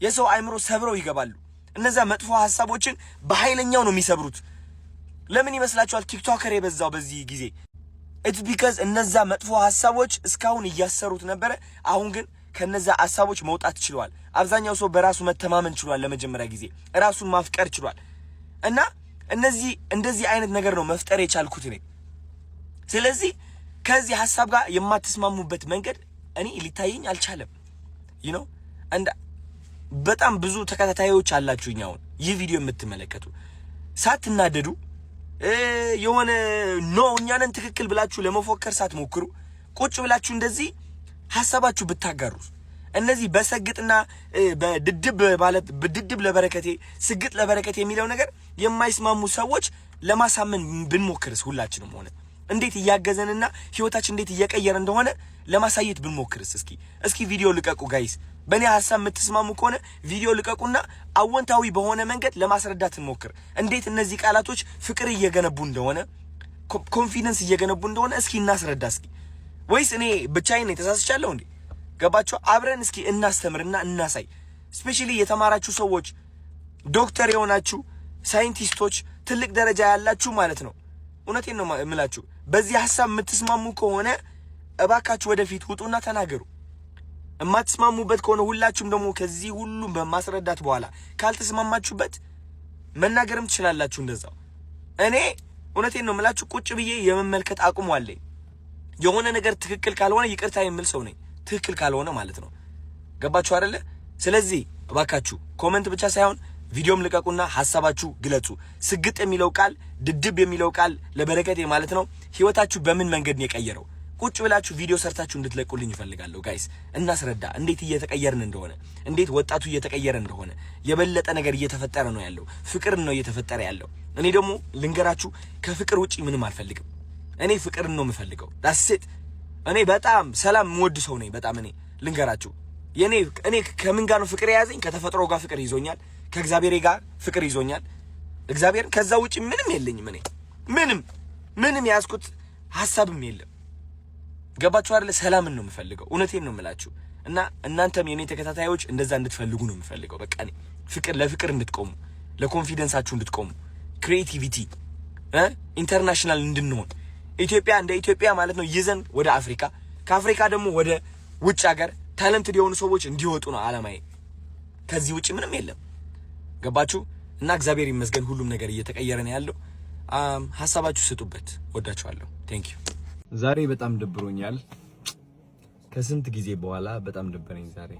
የሰው አይምሮ ሰብረው ይገባሉ እነዛ መጥፎ ሐሳቦችን በኃይለኛው ነው የሚሰብሩት ለምን ይመስላችኋል ቲክቶከር የበዛው በዚህ ጊዜ it's because እነዛ መጥፎ ሐሳቦች እስካሁን እያሰሩት ነበር አሁን ግን ከነዛ ሐሳቦች መውጣት ይችላል አብዛኛው ሰው በራሱ መተማመን ይችላል ለመጀመሪያ ጊዜ ራሱን ማፍቀር ይችላል እና እንደዚህ አይነት ነገር ነው መፍጠር የቻልኩት እኔ ስለዚህ ከዚህ ሐሳብ ጋር የማትስማሙበት መንገድ እኔ ሊታየኝ አልቻለም you know and በጣም ብዙ ተከታታዮች አላችሁኝ አሁን ይህ ቪዲዮ የምትመለከቱ ሳትናደዱ የሆነ ኖ እኛንን ትክክል ብላችሁ ለመፎከር ሳትሞክሩ ቁጭ ብላችሁ እንደዚህ ሐሳባችሁ ብታጋሩ እነዚህ በሰግጥና በድድብ ማለት በድድብ ለበረከቴ ስግጥ ለበረከቴ የሚለው ነገር የማይስማሙ ሰዎች ለማሳመን ብንሞክርስ ሁላችንም ሆነ እንዴት ያያገዘንና ህይወታችን እንዴት እየቀየረ እንደሆነ ለማሳየት ብንሞክርስ እስኪ ቪዲዮ ልቀቁ ጋይስ በእኔ ሐሳብ የምትስማሙ ከሆነ ቪዲዮ ልቀቁና አወንታዊ በሆነ መንገድ ለማስረዳት እንሞክር እንዴት እነዚህ ቃላቶች ፍቅር እየገነቡ እንደሆነ ኮንፊደንስ እየገነቡ እንደሆነ እስኪ እናስረዳ ወይስ እኔ ብቻዬን ተሳስቻለሁ እንዴ ገባችሁ አብረን እስኪ እናስተምርና እናሳይ ስፔሻሊ የተማራችሁ ሰዎች ዶክተር የሆናችሁ ሳይንቲስቶች ትልቅ ደረጃ ያላችሁ ማለት ነው እውነቴን ነው የምላችሁ በዚህ ሐሳብ የምትስማሙ ከሆነ እባካችሁ ወደፊት ውጡና ተናገሩ እማትስማሙበት ከሆነ ሁላችሁም ደግሞ ከዚህ ሁሉ በማስረዳት በኋላ ካልተስማማችሁበት መናገርም ትችላላችሁ እንደዛው እኔ እውነቴን ነው የምላችሁ ቁጭ ብዬ የመመልከት አቁም አለኝ የሆነ ነገር ትክክል ካልሆነ ይቅርታ የምል ሰው ነኝ ትክክል ካልሆነ ማለት ነው ገባችሁ አይደለ ስለዚህ እባካችሁ ኮሜንት ብቻ ሳይሆን ቪዲዮም ልቀቁና ሐሳባችሁ ግለጹ ስግጥ የሚለው ቃል ድድብ የሚለው ቃል ለበረከቴ ማለት ነው ህይወታችሁ በምን መንገድ ነው የቀየረው ቁጭ ብላችሁ ቪዲዮ ሰርታችሁ እንድትለቁልኝ ይፈልጋለሁ ጋይስ እናስረዳ እንዴት እየተቀየርን እንደሆነ እንዴት ወጣቱ እየተቀየረ እንደሆነ የበለጠ ነገር እየተፈጠረ ነው ያለው ፍቅር ነው እየተፈጠረ ያለው እኔ ደግሞ ልንገራችሁ ከፍቅር ውጪ ምንም አልፈልግም እኔ ፍቅር ነው የምፈልገው ዳስት እኔ በጣም ሰላም ሞድ ሰው ነኝ በጣም እኔ ልንገራችሁ እኔ ከምን ጋር ነው ፍቅር ያዘኝ ከተፈጥሮ ጋር ፍቅር ይዞኛል ከእግዚአብሔር ጋር ፍቅር ይዞኛል እግዚአብሔር ከዛ ውጪ ምንም የለኝም እኔ ምንም ያስኩት ሐሳብም የለም ገባችሁ አይደል ሰላምን ነው የምፈልገው እውነቴን ነው የምላችሁ እና እናንተም የኔ ተከታታዮች እንደዛ እንድትፈልጉ ነው የምፈልገው በቃ እኔ ለፍቅር እንድትቆሙ ለኮንፊደንሳችሁ እንድትቆሙ ክሬቲቪቲ ኢንተርናሽናል እንድንሆን ኢትዮጵያ እንደ ኢትዮጵያ ማለት ነው ይዘን ወደ አፍሪካ ከአፍሪካ ደግሞ ወደ ውጭ ሀገር ታለንትድ የሆኑ ሰዎች እንዲወጡ ነው አላማዬ ከዚህ ውጪ ምንም የለም ገባችሁ እና እግዚአብሔር ይመስገን ሁሉም ነገር እየተቀየረ ነው ያለው ሐሳባችሁ ስጡበት ወዳችኋለሁ ቴንክ ዩ ዛሬ በጣም ደብሮኛል። ከስንት ጊዜ በኋላ በጣም ደበረኝ ዛሬ።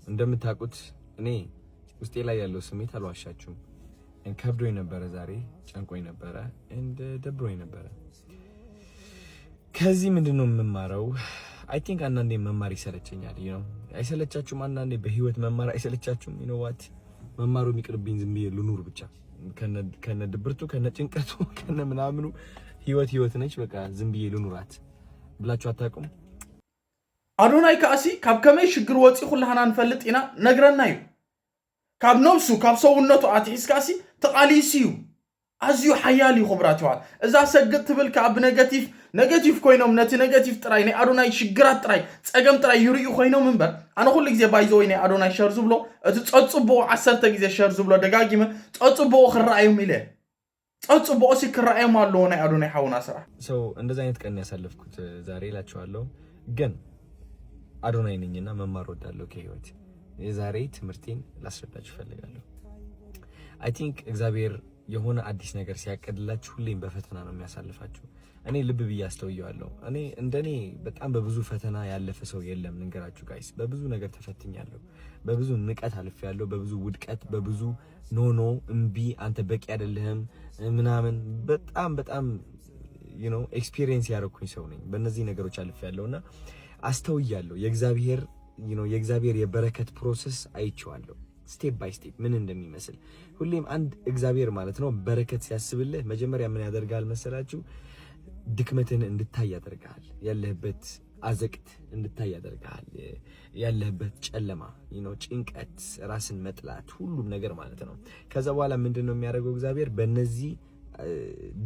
እንደምታውቁት እኔ ውስጤ ላይ ያለው ስሜት አልዋሻችሁም። ከብዶኝ ነበረ ዛሬ፣ ጨንቆኝ ነበረ፣ ደብሮኝ ነበረ። ከዚህ ምንድነው የምማረው? አይ ቲንክ አንዳንዴ መማር ይሰለቸኛል። አይሰለቻችሁም? አንዳንዴ በህይወት መማር አይሰለቻችሁም? ዋት መማሩ የሚቅርብኝ ዝም ብዬ ልኑር ብቻ ከነ ድብርቱ ከነ ጭንቀቱ ከነ ምናምኑ ህይወት ነች፣ በቃ ዝም ብዬ ልኑራት ብላችሁ አታውቁም? አዶናይ ካሲ ካብ ከመይ ሽግር ወፂ ኩላህና ንፈልጥ ኢና ነግረና እዩ። ካብ ነብሱ ካብ ሰውነቱ አትሒስካሲ ተቃሊሲ እዩ። ኣዝዩ ሓያል እዩ ኽብራት ይዋል። እዛ ሰግጥ ትብል ካብ ኔጌቲቭ ኮይኖም ነቲ ኔጌቲቭ ጥራይ ናይ አዶናይ ሽግራት ጥራይ ፀገም ጥራይ ይርዩ ኮይኖም እምበር ኣነ ኩሉ ግዜ ባይዞ ወይ ናይ አዶናይ ሸር ዝብሎ እቲ ፀፅብኦ 10 ግዜ ሸር ዝብሎ ደጋጊመ ፀፅብኦ ክረአዮም ኢለ ፀፅብኦ ሲ ክረአዮም ኣለዎ ናይ አዶናይ ሓውና ስራሕ ሰው እንደዚህ አይነት ቀን ያሳለፍኩት ዛሬ እላችኋለሁ። ግን አዶናይ ነኝና መማር ወዳለሁ ከህይወት። የዛሬ ትምህርቴን ላስረዳችሁ ፈልጋለሁ። አይ ቲንክ እግዚአብሔር የሆነ አዲስ ነገር ሲያቀድላችሁ ሁሌም በፈተና ነው የሚያሳልፋችሁ። እኔ ልብ ብዬ አስተውየዋለሁ። እኔ እንደኔ በጣም በብዙ ፈተና ያለፈ ሰው የለም። ልንገራችሁ ጋይስ፣ በብዙ ነገር ተፈትኛለሁ። በብዙ ንቀት አልፌያለሁ፣ በብዙ ውድቀት፣ በብዙ ኖ እምቢ፣ አንተ በቂ አይደለህም ምናምን በጣም ኤክስፒሪየንስ ያደረኩኝ ሰው ነኝ። በእነዚህ ነገሮች አልፌያለሁና አስተውያለሁ። የእግዚአብሔር የበረከት ፕሮሰስ አይቼዋለሁ። ስቴፕ ባይ ስቴፕ ምን እንደሚመስል ሁሌም አንድ እግዚአብሔር ማለት ነው በረከት ሲያስብልህ መጀመሪያ ምን ያደርጋል መሰላችሁ? ድክመትን እንድታይ ያደርጋል። ያለህበት አዘቅት እንድታይ ያደርጋል። ያለህበት ጨለማ፣ ጭንቀት፣ ራስን መጥላት፣ ሁሉም ነገር ማለት ነው። ከዛ በኋላ ምንድነው የሚያደርገው እግዚአብሔር? በእነዚህ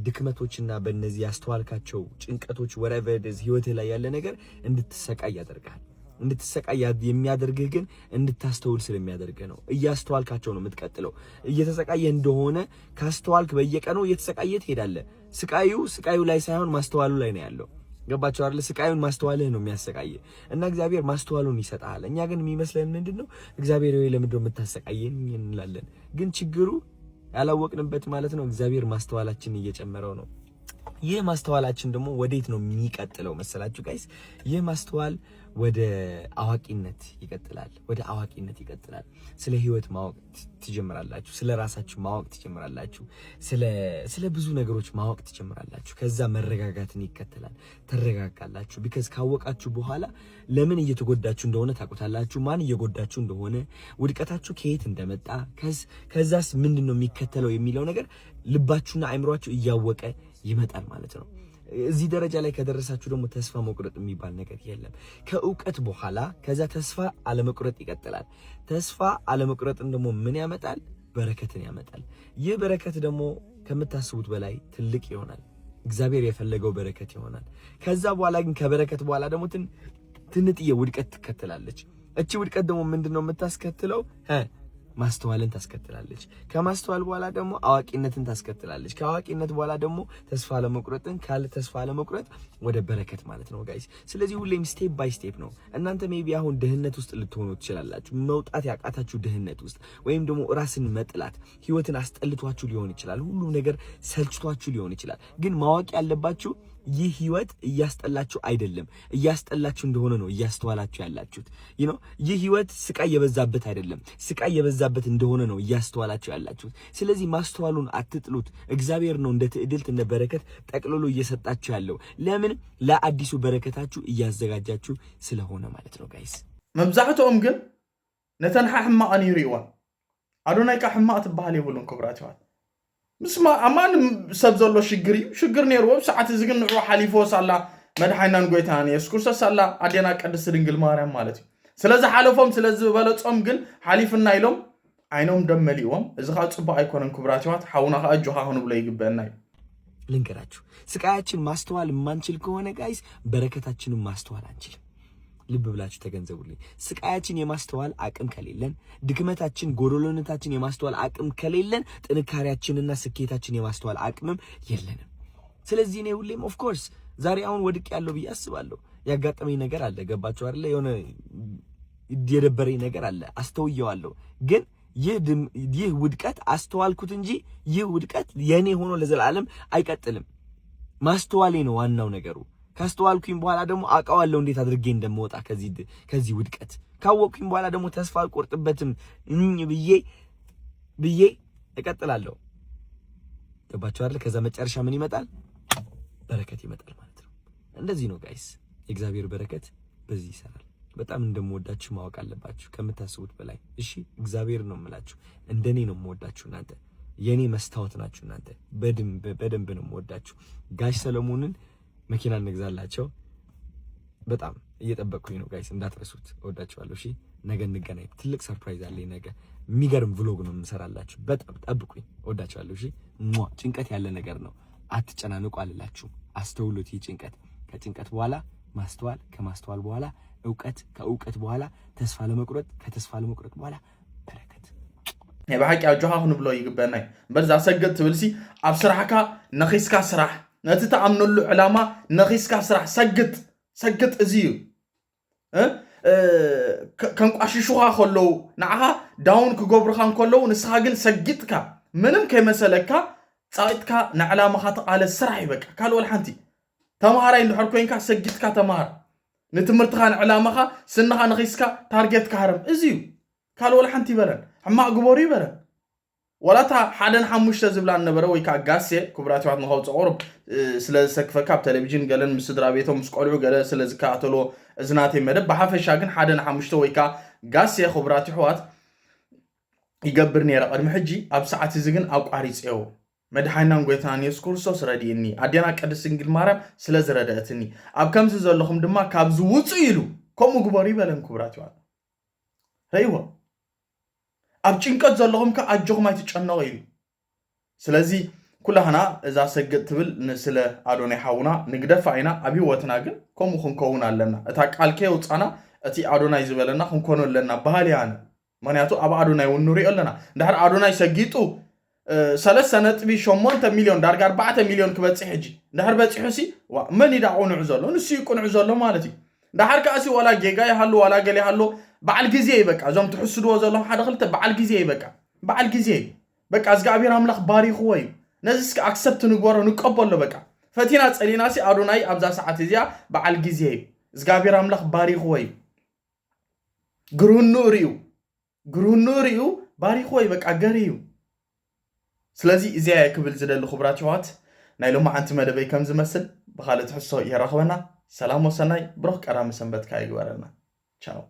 ድክመቶችና በእነዚህ ያስተዋልካቸው ጭንቀቶች whatever it is ህይወትህ ላይ ያለ ነገር እንድትሰቃይ ያደርጋል። እንድትሰቃይ የሚያደርግህ ግን እንድታስተውል ስለሚያደርግህ ነው። እያስተዋልካቸው ነው የምትቀጥለው። እየተሰቃየህ እንደሆነ ካስተዋልክ በየቀኑ እየተሰቃየህ ትሄዳለህ። ስቃዩ ላይ ሳይሆን ማስተዋሉ ላይ ነው ያለው። ገባችሁ አይደል? ስቃዩን ማስተዋልህ ነው የሚያሰቃየህ እና እግዚአብሔር ማስተዋሉን ይሰጣል። እኛ ግን የሚመስለን ምንድነው? እግዚአብሔር ወይ ለምንድነው የምታሰቃየን እንላለን። ግን ችግሩ ያላወቅንበት ማለት ነው እግዚአብሔር ማስተዋላችን እየጨመረው ነው። ይህ ማስተዋላችን ደግሞ ወዴት ነው የሚቀጥለው መሰላችሁ ጋይስ? ይህ ማስተዋል ወደ አዋቂነት ይቀጥላል። ስለ ህይወት ማወቅ ትጀምራላችሁ። ስለ ራሳችሁ ማወቅ ትጀምራላችሁ። ስለ ብዙ ነገሮች ማወቅ ትጀምራላችሁ። ከዛ መረጋጋትን ይከተላል። ተረጋጋላችሁ። ቢካዝ ካወቃችሁ በኋላ ለምን እየተጎዳችሁ እንደሆነ ታውቁታላችሁ። ማን እየጎዳችሁ እንደሆነ፣ ውድቀታችሁ ከየት እንደመጣ፣ ከዛስ ምንድነው የሚከተለው የሚለው ነገር ልባችሁና አእምሯችሁ እያወቀ ይመጣል ማለት ነው። እዚህ ደረጃ ላይ ከደረሳችሁ ደግሞ ተስፋ መቁረጥ የሚባል ነገር የለም። ከእውቀት በኋላ ከዛ ተስፋ አለመቁረጥ ይቀጥላል። ተስፋ አለመቁረጥን ደግሞ ምን ያመጣል? በረከትን ያመጣል። ይህ በረከት ደግሞ ከምታስቡት በላይ ትልቅ ይሆናል። እግዚአብሔር የፈለገው በረከት ይሆናል። ከዛ በኋላ ግን ከበረከት በኋላ ደግሞ ትንጥዬ ውድቀት ትከተላለች። እቺ ውድቀት ደግሞ ምንድነው የምታስከትለው? ማስተዋልን ታስከትላለች። ከማስተዋል በኋላ ደግሞ አዋቂነትን ታስከትላለች። ከአዋቂነት በኋላ ደግሞ ተስፋ ለመቁረጥን፣ ካለ ተስፋ ለመቁረጥ ወደ በረከት ማለት ነው ጋይስ። ስለዚህ ሁሌም ስቴፕ ባይ ስቴፕ ነው። እናንተ ሜቢ አሁን ድህነት ውስጥ ልትሆኑ ትችላላችሁ። መውጣት ያቃታችሁ ድህነት ውስጥ፣ ወይም ደግሞ ራስን መጥላት፣ ህይወትን አስጠልቷችሁ ሊሆን ይችላል። ሁሉም ነገር ሰልችቷችሁ ሊሆን ይችላል። ግን ማወቅ ያለባችሁ ይህ ህይወት እያስጠላችሁ አይደለም። እያስጠላችሁ እንደሆነ ነው እያስተዋላችሁ ያላችሁት። ይህ ህይወት ስቃይ የበዛበት አይደለም። ስቃይ የበዛበት እንደሆነ ነው እያስተዋላችሁ ያላችሁት። ስለዚህ ማስተዋሉን አትጥሉት። እግዚአብሔር ነው እንደ ትዕድልት እንደ በረከት ጠቅልሎ እየሰጣችሁ ያለው። ለምን? ለአዲሱ በረከታችሁ እያዘጋጃችሁ ስለሆነ ማለት ነው ጋይስ። መብዛሕትኦም ግን ነተን ሕማቕን ይርእዋ። አዶናይ ካ ሕማቕ ትበሃል ይብሉን ክብራት ይዋል ምስማ አማን ሰብ ዘሎ ሽግር ነይርዎ ሰዓት እዚ ግን ንዑ ሓሊፎ ሳላ መድሓኒናን ጎይታን ኢየሱስ ክርስቶስ ሳላ ኣዴና ቅድስት ድንግል ማርያም ማለት እዩ። ስለዚ ሓለፎም ስለዚ በለፆም ግን ሓሊፍና ኢሎም ዓይኖም ደም መሊኦም እዚ ከዓ ፅቡቅ ኣይኮነን ክብራት ይዋት ሓውና ከዓ እጆኻ ክንብሎ ይግበአና እዩ። ልንገራችሁ፣ ስቃያችን ማስተዋል የማንችል ከሆነ ጋይስ በረከታችንን ማስተዋል አንችልም። ልብ ብላችሁ ተገንዘቡልኝ። ስቃያችን የማስተዋል አቅም ከሌለን፣ ድክመታችን ጎዶሎነታችን የማስተዋል አቅም ከሌለን፣ ጥንካሬያችንና ስኬታችን የማስተዋል አቅምም የለንም። ስለዚህ እኔ ሁሌም ኦፍ ኮርስ ዛሬ አሁን ወድቅ ያለው ብዬ አስባለሁ። ያጋጠመኝ ነገር አለ። ገባችሁ አይደለ? የሆነ የደበረኝ ነገር አለ። አስተውየዋለሁ። ግን ይህ ውድቀት አስተዋልኩት እንጂ ይህ ውድቀት የኔ ሆኖ ለዘላለም አይቀጥልም። ማስተዋሌ ነው ዋናው ነገሩ። ካስተዋልኩኝ በኋላ ደግሞ አውቀዋለሁ እንዴት አድርጌ እንደምወጣ ከዚህ ውድቀት ካወቅኩኝ በኋላ ደግሞ ተስፋ አልቆርጥበትም ብዬ እቀጥላለሁ። ገባችሁ አይደል? ከዛ መጨረሻ ምን ይመጣል? በረከት ይመጣል ማለት ነው። እንደዚህ ነው ጋይስ፣ የእግዚአብሔር በረከት በዚህ ይሰራል። በጣም እንደምወዳችሁ ማወቅ አለባችሁ ከምታስቡት በላይ። እሺ እግዚአብሔር ነው የምላችሁ፣ እንደኔ ነው የምወዳችሁ። እናንተ የኔ መስታወት ናችሁ። እናንተ በደንብ ነው የምወዳችሁ። ጋሽ ሰለሞንን መኪና እንግዛላቸው። በጣም እየጠበቅኩኝ ነው ጋይስ፣ እንዳትረሱት። እወዳችኋለሁ። እሺ ነገ እንገናኝ። ትልቅ ሰርፕራይዝ አለኝ ነገ። የሚገርም ቭሎግ ነው የምሰራላችሁ። በጣም ጠብቁኝ። እወዳችኋለሁ። እሺ ጭንቀት ያለ ነገር ነው፣ አትጨናንቁ አልላችሁም። አስተውሉት። ይህ ጭንቀት፣ ከጭንቀት በኋላ ማስተዋል፣ ከማስተዋል በኋላ እውቀት፣ ከእውቀት በኋላ ተስፋ ለመቁረጥ፣ ከተስፋ ለመቁረጥ በኋላ በረከት። በሐቂ አጆሃ ሁን ብሎ ይግበናይ በዛ ሰገድ ትብልሲ ኣብ ስራሕካ ነኺስካ ስራሕ ነቲ ተኣምነሉ ዕላማ ነኺስካ ስራሕ ሰግጥ እዚዩ ከንቋሽሹኻ ከለው ንዓኻ ዳውን ክገብሩኻ እንከለው ንስኻ ግን ሰጊጥካ ምንም ከይመሰለካ ጻኢትካ ንዕላማኻ ተቃለስ ስራሕ ይበቃ። ካልኦል ሓንቲ ተማሃራይ እንድሕር ኮይንካ ሰጊጥካ ተማሃር፣ ንትምህርትኻ ንዕላማኻ ስንኻ ነኺስካ ታርጌትካ ሃረም እዚዩ። ካልኦል ሓንቲ ይበለን ሕማቅ ግበሩ ይበለን ወላታ 1-5 ዝብላ ነበረ ወይ ካ ጋሴ ክብራት ይዋት ንኸውፅ ቁርብ ስለ ዝሰክፈካ ኣብ ቴሌቪዥን ገለን ምስ ስድራ ቤቶም ምስ ቆልዑ ገለ ስለ ዝከኣተሎ እዝናተይ መደብ ብሓፈሻ ግን 1-5 ወይ ካ ጋሴ ክብራት ይሕዋት ይገብር ነይረ ቅድሚ ሕጂ። ኣብ ሰዓት እዚ ግን ኣቋሪፅዮ መድሓኒናን ጎይታናን ኢየሱስ ክርስቶስ ረዲእኒ ኣዴና ቅድስት ድንግል ማርያም ስለ ዝረድአትኒ ኣብ ከምዚ ዘለኹም ድማ ካብዚ ውፅእ ኢሉ ከምኡ ግበሩ ይበለን ክብራት ይዋት ረይዎ ኣብ ጭንቀት ዘለኹም ከኣጆኹም ኣይትጨነቑ ኢሉ። ስለዚ ኩላህና እዛ ሰግጥ ትብል ስለ ኣዶናይ ሓውና ንግደፋ ኢና። ኣብ ህይወትና ግን ከምኡ ክንከውን ኣለና። እታ ቃልከ ውፃና እቲ ኣዶናይ ዝበለና ክንኮኑ ኣለና ባህል ያነ። ምክንያቱ ኣብ ኣዶናይ እውን ንሪኦ ኣለና እንድሕር ኣዶናይ ሰጊጡ 3.8 ሚሊዮን ዳርጋ 4 ሚሊዮን ክበፅሕ ሕጂ እንድሕር በፂሑ ሲ መን ኢዳ ቁንዑ ዘሎ ንሱ ይቁንዑ ዘሎ ማለት እዩ። እንድሕር ከኣሲ ዋላ ጌጋ ይሃሉ ዋላ ገለ ይሃሉ በዓል ጊዜ ይበቃ። እዞም ትሕስድዎ ዘለኹም ሓደ ክልተ በዓል ጊዜ ይበቃ። በዓል ጊዜ በቃ እግዚአብሔር አምላክ ባሪኽዎ እዩ ነዚ እስከ አክሰፕት ንግበሮ ንቀበሎ በቃ ፈቲና ጸሊና ሲ አዶናይ ኣብዛ ሰዓት እዚያ በዓል ጊዜ እዩ እግዚአብሔር አምላክ ባሪኽዎ እዩ ግሩኑ ርዩ ባሪኽዎ እዩ በቃ ገሪ እዩ። ስለዚ እዚያ ክብል ዝደሊ ክብራት ይዋት ናይ ሎማዓንቲ መደበይ ከም ዝመስል ብኻልእ ትሕሶ ይረኽበና። ሰላም ወሰናይ ብሩኽ ቀዳሚ ሰንበትካ ይግበረልና። ቻው